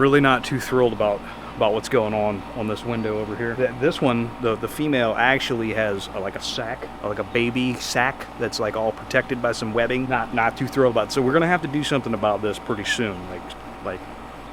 really not too thrilled about what's going on this window over here. This one, the female actually has like a sack, like a baby sack that's like all protected by some webbing. Not too thrilled about it. So we're gonna have to do something about this pretty soon, like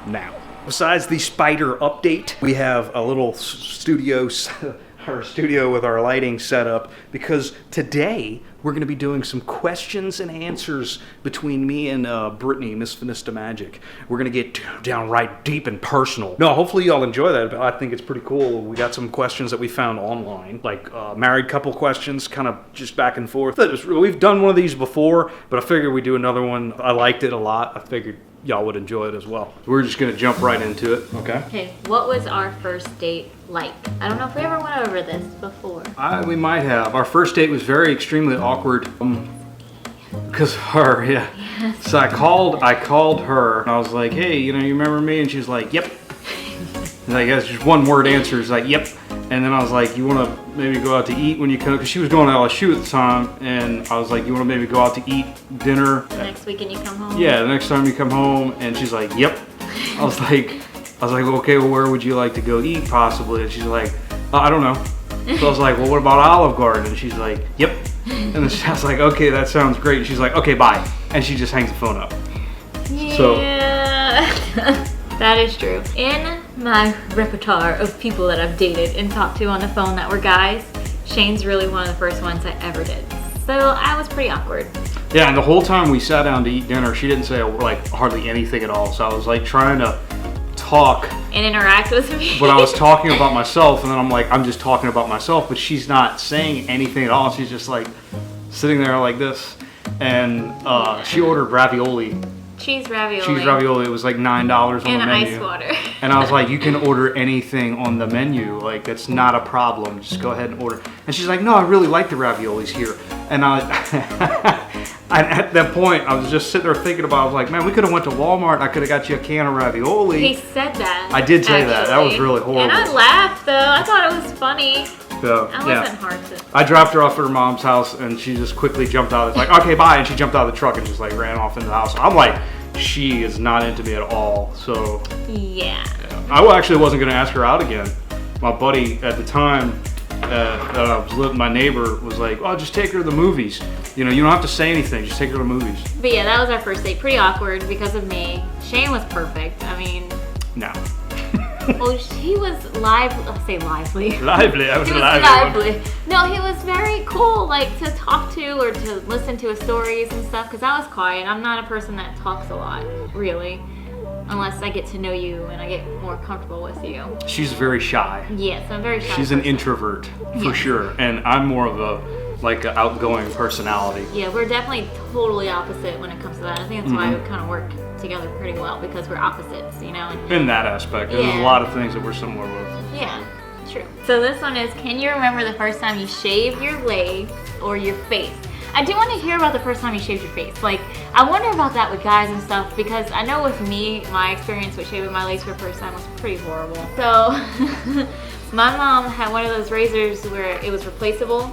now. Besides the spider update, we have a little studio with our lighting set up because today we're going to be doing some questions and answers between me and Brittany, Miss Fenistamagic. We're going to get downright deep and personal. No, hopefully y'all enjoy that. But I think it's pretty cool. We got some questions that we found online, like married couple questions, kind of just back and forth. We've done one of these before, but I figured we'd do another one. I liked it a lot. I figured y'all would enjoy it as well. We're just gonna jump right into it, okay? Okay, what was our first date like? I don't know if we ever went over this before. We might have. Our first date was very extremely awkward. Because her, yeah. Yes. So I called her and I was like, hey, you remember me? And she's like, yep. And I guess just one word answer is like, yep. And then I was like, you want to maybe go out to eat when you come? Because she was going to LSU at the time. And I was like, you want to maybe go out to eat dinner? The next weekend you come home? Yeah, the next time you come home. And she's like, yep. I was like, okay, well, where would you like to go eat possibly? And she's like, I don't know. So I was like, well, what about Olive Garden? And she's like, yep. And then I was like, okay, that sounds great. And she's like, okay, bye. And she just hangs the phone up. Yeah. So. That is true. In my repertoire of people that I've dated and talked to on the phone that were guys, Shane's really one of the first ones I ever did. So I was pretty awkward. Yeah, and the whole time we sat down to eat dinner, she didn't say like hardly anything at all. So I was like trying to talk and interact with me. But I was talking about myself, and then I'm like, I'm just talking about myself, but she's not saying anything at all. She's just like sitting there like this. And she ordered ravioli. Cheese ravioli. Cheese ravioli. It was like $9 on the menu. And ice water. And I was like, you can order anything on the menu. Like, that's not a problem. Just go ahead and order. And she's like, no, I really like the raviolis here. And at that point, I was just sitting there thinking about, I was like, man, we could have went to Walmart. I could have got you a can of ravioli. He said that. I did say that. That was really horrible. And I laughed, though. I thought it was funny. So, I wasn't hard to. I dropped her off at her mom's house, and she just quickly jumped out. It's like, okay, bye. And she jumped out of the truck and just like ran off into the house. I'm like, she is not into me at all. So yeah. I actually wasn't going to ask her out again. My buddy at the time that I was living, my neighbor was like, oh, just take her to the movies. You don't have to say anything. Just take her to the movies. But yeah, that was our first date. Pretty awkward because of me. Shane was perfect. I mean. No. Well, he was lively. Lively. I was lively. No, he was very cool, like to talk to or to listen to his stories and stuff. Because I was quiet. I'm not a person that talks a lot, really, unless I get to know you and I get more comfortable with you. She's very shy. Yes, I'm very shy. She's an introvert for sure, and I'm more of a outgoing personality. Yeah, we're definitely totally opposite when it comes to that. I think that's why we kind of work together pretty well because we're opposites, And in that aspect, there's a lot of things that we're similar with. Yeah, true. So this one is, can you remember the first time you shaved your leg or your face? I do want to hear about the first time you shaved your face. Like, I wonder about that with guys and stuff because I know with me, my experience with shaving my legs for the first time was pretty horrible. So, my mom had one of those razors where it was replaceable.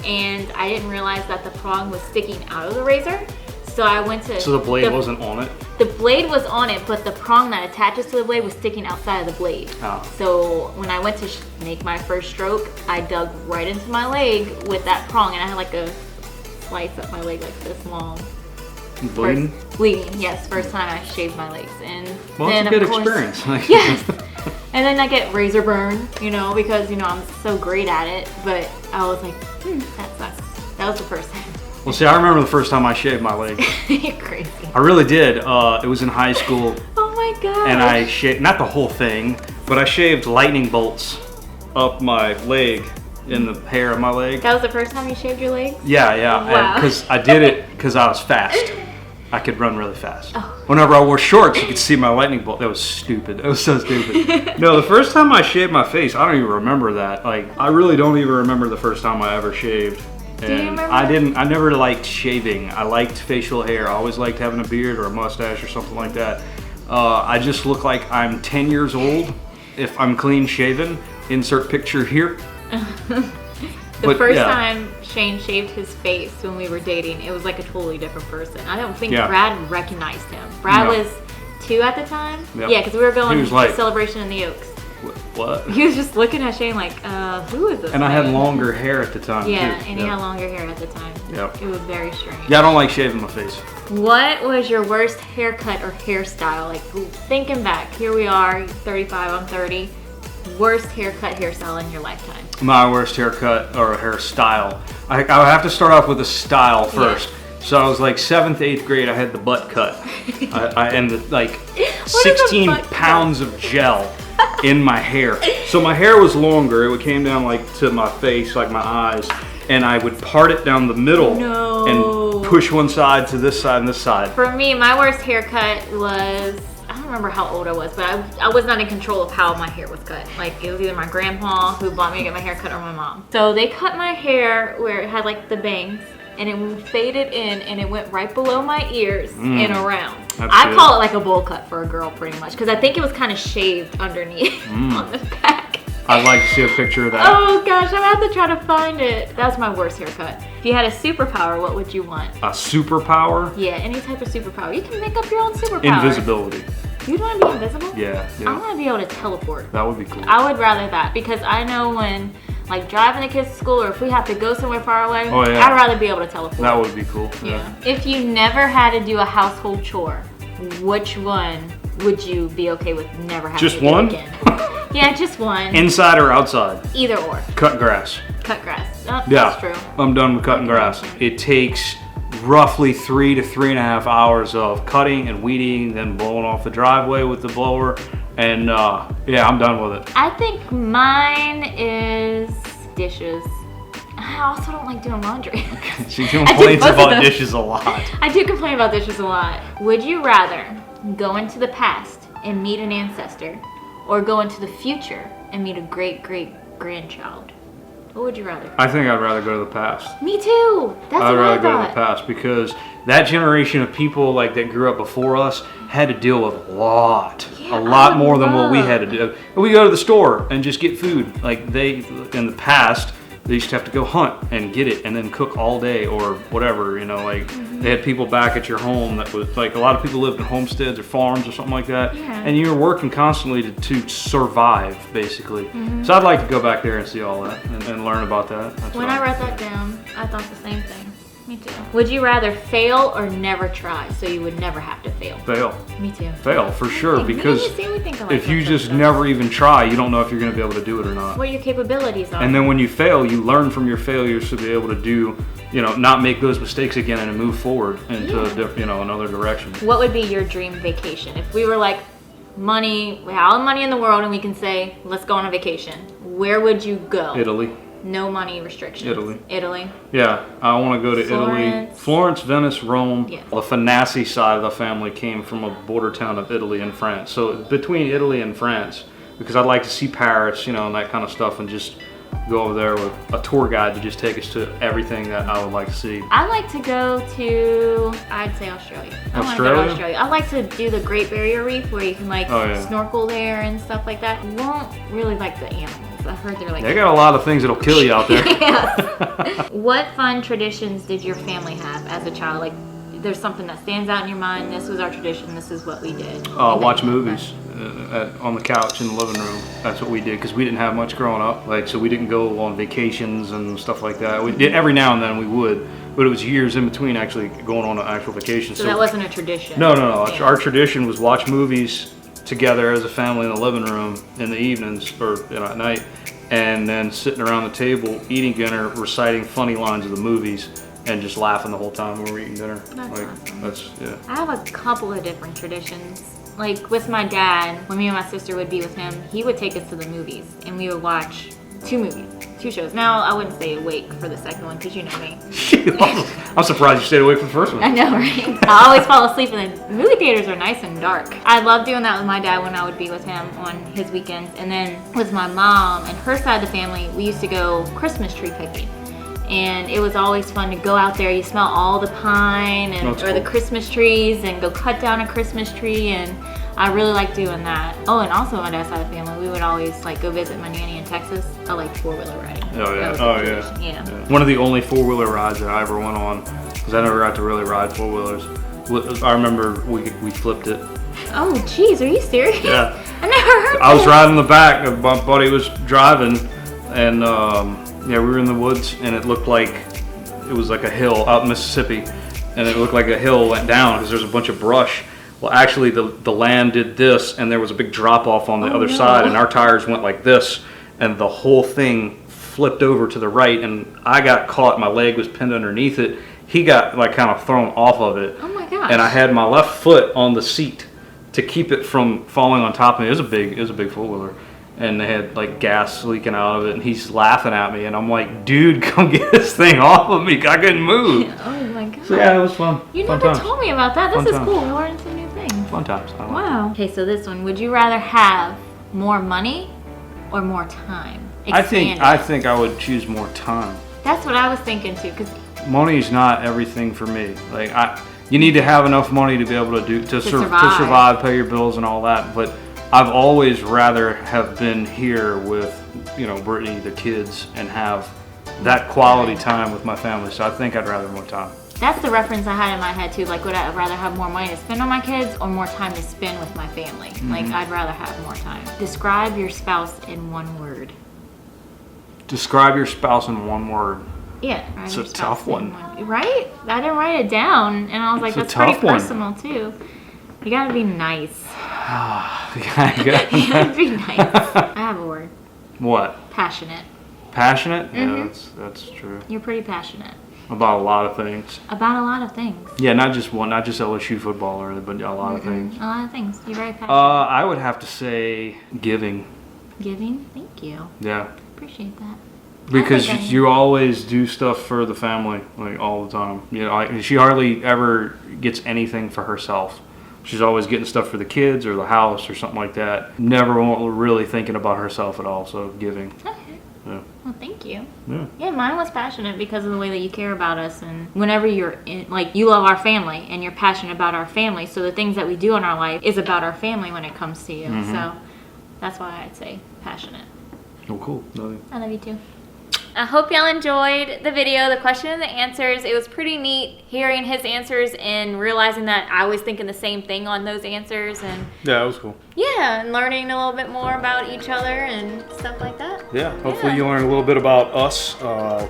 And I didn't realize that the prong was sticking out of the razor. So I went to... So the blade wasn't on it? The blade was on it, but the prong that attaches to the blade was sticking outside of the blade. Oh. So when I went to make my first stroke, I dug right into my leg with that prong. And I had like a slice up my leg like this long. Bleeding? Bleeding, yes. First time I shaved my legs. And well, then, it's a good of course, experience. Yes. And then I get razor burn, because, I'm so great at it. But I was like, that sucks. That was the first time. Well, see, I remember the first time I shaved my leg. You're crazy. I really did. It was in high school. Oh my God. And I shaved, not the whole thing, but I shaved lightning bolts up my leg, in the hair of my leg. That was the first time you shaved your leg? Yeah. Wow. Because I did it because I was fast. I could run really fast. Oh. Whenever I wore shorts, you could see my lightning bolt. That was stupid. That was so stupid. No, the first time I shaved my face, I don't even remember that. Like, I really don't even remember the first time I ever shaved. And do you remember? I never liked shaving. I liked facial hair. I always liked having a beard or a mustache or something like that. I just look like I'm 10 years old if I'm clean shaven. Insert picture here. The first time Shane shaved his face when we were dating, it was like a totally different person. I don't think Brad recognized him. Brad was 2 at the time. Yep. Yeah, because we were going He was to like- Celebration in the Oaks. What? He was just looking at Shane like, who is this And I had man? longer hair at the time, Yeah, too. and he had longer hair at the time. Yep. It was very strange. Yeah, I don't like shaving my face. What was your worst haircut or hairstyle? Like, thinking back, here we are, 35, I'm 30. Worst haircut, hairstyle in your lifetime? My worst haircut or hairstyle. I would have to start off with a style first. Yeah. So I was like 7th, 8th grade, I had the butt cut. Like is a 16 butt pounds of gel in my hair. So my hair was longer. It came down like to my face, like my eyes. And I would part it down the middle and push one side to this side and this side. For me, my worst haircut was, I don't remember how old I was, but I was not in control of how my hair was cut. Like, it was either my grandpa who bought me to get my hair cut or my mom. So they cut my hair where it had like the bangs, and it faded in, and it went right below my ears and around. I call it like a bowl cut for a girl, pretty much, because I think it was kind of shaved underneath on the back. I'd like to see a picture of that. Oh gosh, I'm gonna have to try to find it. That's my worst haircut. If you had a superpower, what would you want? A superpower? Yeah, any type of superpower. You can make up your own superpower. Invisibility. You'd want to be invisible? Yeah. I want to be able to teleport. That would be cool. I would rather that, because I know when, like, driving the kids to school, or if we have to go somewhere far away, Oh, yeah. I'd rather be able to teleport. That would be cool. Yeah. If you never had to do a household chore, which one would you be okay with never having Just to do one? again? Yeah, just one. Inside or outside? Either or. Cut grass. Cut grass. Yeah, That's true. I'm done with cutting grass. It takes roughly 3 to 3.5 hours of cutting and weeding, then blowing off the driveway with the blower, and yeah, I'm done with it. I think mine is dishes. I also don't like doing laundry. She complains about dishes a lot. I do complain about dishes a lot. Would you rather go into the past and meet an ancestor, or go into the future and meet a great-great-grandchild? What would you rather? I think I'd rather go to the past. Me too. That's I'd what I rather go to the thought. past, because that generation of people like that grew up before us had to deal with a lot more than what we had to do. We go to the store and just get food. Like in the past, they used to have to go hunt and get it and then cook all day or whatever, you know, like they had people back at your home that was like, a lot of people lived in homesteads or farms or something like that. Yeah. And you were working constantly to survive, basically. So I'd like to go back there and see all that and learn about that. That's When what I wrote that down, I thought the same thing. Me too. Would you rather fail or never try, so you would never have to fail? Fail. Me too. Fail, for sure, Hey, because me and you, see, we think alike if you about just stuff. never even try, you don't know if you're going to be able to do it or not. What your capabilities are. And then when you fail, you learn from your failures to be able to do, you know, not make those mistakes again and move forward into another direction. What would be your dream vacation? If we were like, money, we have all the money in the world, and we can say, let's go on a vacation, where would you go? Italy. No money restrictions. Italy. Yeah, I want to go to Italy. Florence, Venice, Rome. Yeah. The Fenistagaming side of the family came from a border town of Italy and France. So between Italy and France, because I'd like to see Paris, you know, and that kind of stuff, and just go over there with a tour guide to just take us to everything that I would like to see. I like to go to, I'd say Australia. I want to go to Australia. I like to do the Great Barrier Reef, where you can like snorkel there and stuff like that. Won't really like the animals. I heard they're like. They got a lot of things that'll kill you out there. Yes. What fun traditions did your family have as a child? Like, there's something that stands out in your mind. This was our tradition. This is what we did. Watch movies on the couch in the living room. That's what we did, because we didn't have much growing up. Like, so we didn't go on vacations and stuff like that. We did every now and then. We would, but it was years in between actually going on an actual vacation. So that wasn't a tradition. No. Yeah. Our tradition was watch movies together as a family in the living room in the evenings or at night, and then sitting around the table eating dinner, reciting funny lines of the movies, and just laughing the whole time when we're eating dinner. That's awesome. I have a couple of different traditions. Like with my dad, when me and my sister would be with him, he would take us to the movies, and we would watch 2 shows. Now, I wouldn't stay awake for the second one, because you know me. I'm surprised you stayed awake for the first one. I know, right? I always fall asleep, and the movie theaters are nice and dark. I love doing that with my dad when I would be with him on his weekends. And then with my mom and her side of the family, we used to go Christmas tree picking. And it was always fun to go out there. You smell all the pine or the Christmas trees, and go cut down a Christmas tree, and I really like doing that. Oh, and also on my dad's side of the family, we would always like go visit my nanny in Texas. I like 4-wheeler riding. Yeah. One of the only 4-wheeler rides that I ever went on, because I never got to really ride 4-wheelers, I remember we flipped it. Oh, jeez, are you serious? Yeah. I never heard I was riding in the back. My buddy was driving, and yeah, we were in the woods, and it looked like it was like a hill out in Mississippi, and it looked like a hill went down because there's a bunch of brush. Well, actually, the land did this, and there was a big drop off on the other side, and our tires went like this, and the whole thing flipped over to the right, and I got caught. My leg was pinned underneath it. He got like kind of thrown off of it. Oh my gosh. And I had my left foot on the seat to keep it from falling on top of me. It was a big four-wheeler, and they had like gas leaking out of it, and he's laughing at me, and I'm like, dude, come get this thing off of me. I couldn't move. Oh my god. So yeah, it was fun. You fun never times. told me about that. This Fun is times. cool. We learned some new things. Fun times. I like Wow. Okay, so this one. Would you rather have more money or more time? I Expand think I would choose more time. That's what I was thinking too, because Money's not everything for me. Like you need to have enough money to be able to survive, pay your bills and all that. But I've always rather have been here with, you know, Brittany, the kids, and have that quality time with my family. So I think I'd rather more time. that's the reference I had in my head too. Like, would I rather have more money to spend on my kids or more time to spend with my family? Like, I'd rather have more time. Describe your spouse in one word. Describe your spouse in one word. Yeah, It's a tough one. Right? I didn't write it down, and I was like, It's a that's pretty tough one. personal too. You gotta be nice. You Yeah. gotta be nice. I have a word. What? Passionate. Passionate? Yeah, that's true. You're pretty passionate About a lot of things. about a lot of things. Yeah, not just one, not just LSU football or anything, but a lot of things. A lot of things. You're very passionate. I would have to say giving. Giving. Thank you. Yeah. Appreciate that. Because I think you always do stuff for the family, like all the time. You know, she hardly ever gets anything for herself. She's always getting stuff for the kids or the house or something like that. Never really thinking about herself at all. So giving. Okay. Yeah. Well, thank you. Yeah. Yeah, mine was passionate because of the way that you care about us, and whenever you're in, like, you love our family and you're passionate about our family, so the things that we do in our life is about our family when it comes to you. So that's why I'd say passionate. Oh, cool. Love you. I love you too. I hope y'all enjoyed the video, the question and the answers. It was pretty neat hearing his answers and realizing that I was thinking the same thing on those answers, and Yeah, it was cool. yeah, and learning a little bit more about each other and stuff like that. Yeah, hopefully you learned a little bit about us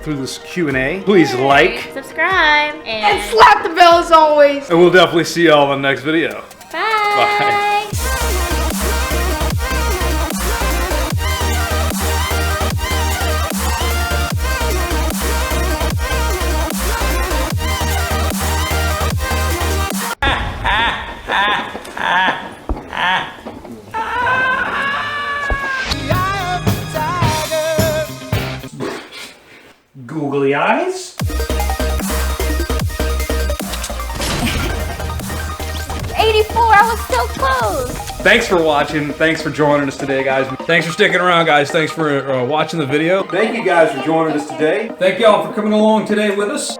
through this Q&A. Please like. Subscribe, And slap the bell as always. And we'll definitely see y'all in the next video. Bye. Googly eyes. 84, I was so close. Thanks for watching. Thanks for joining us today, guys. Thanks for sticking around, guys. Thanks for watching the video. Thank you guys for joining us today. Thank y'all for coming along today with us.